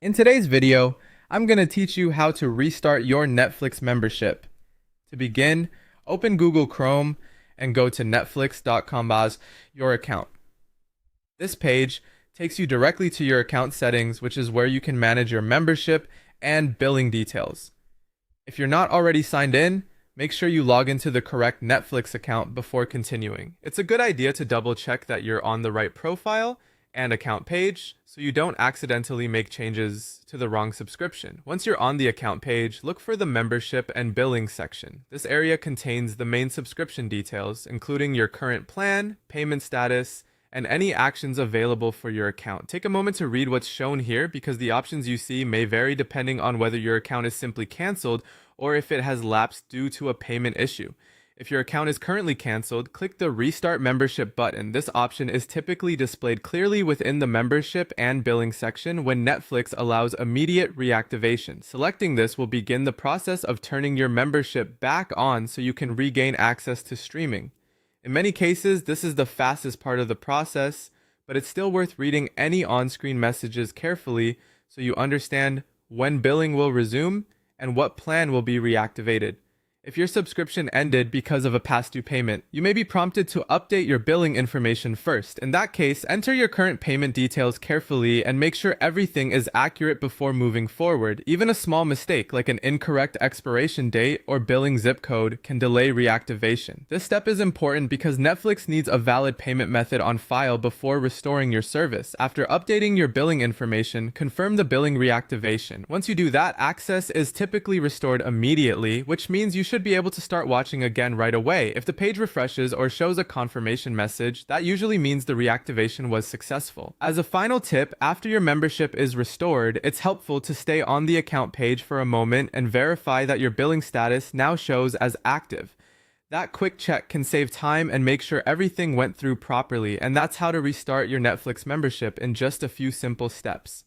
In today's video, I'm going to teach you how to restart your Netflix membership. To begin, open Google Chrome and go to netflix.com as your account. This page takes you directly to your account settings, which is where you can manage your membership and billing details. If you're not already signed in, make sure you log into the correct Netflix account before continuing. It's a good idea to double check that you're on the right profile and account page so you don't accidentally make changes to the wrong subscription. Once you're on the account page, look for the membership and billing section. This area contains the main subscription details, including your current plan, payment status, and any actions available for your account. Take a moment to read what's shown here because the options you see may vary depending on whether your account is simply canceled or if it has lapsed due to a payment issue. If your account is currently canceled, click the Restart Membership button. This option is typically displayed clearly within the membership and billing section when Netflix allows immediate reactivation. Selecting this will begin the process of turning your membership back on so you can regain access to streaming. In many cases, this is the fastest part of the process, but it's still worth reading any on-screen messages carefully so you understand when billing will resume and what plan will be reactivated. If your subscription ended because of a past due payment, you may be prompted to update your billing information first. In that case, enter your current payment details carefully and make sure everything is accurate before moving forward. Even a small mistake, like an incorrect expiration date or billing zip code, can delay reactivation. This step is important because Netflix needs a valid payment method on file before restoring your service. After updating your billing information, confirm the billing reactivation. Once you do that, access is typically restored immediately, which means you should be able to start watching again right away. If the page refreshes or shows a confirmation message, that usually means the reactivation was successful. As a final tip, after your membership is restored, it's helpful to stay on the account page for a moment and verify that your billing status now shows as active. That quick check can save time and make sure everything went through properly, and that's how to restart your Netflix membership in just a few simple steps.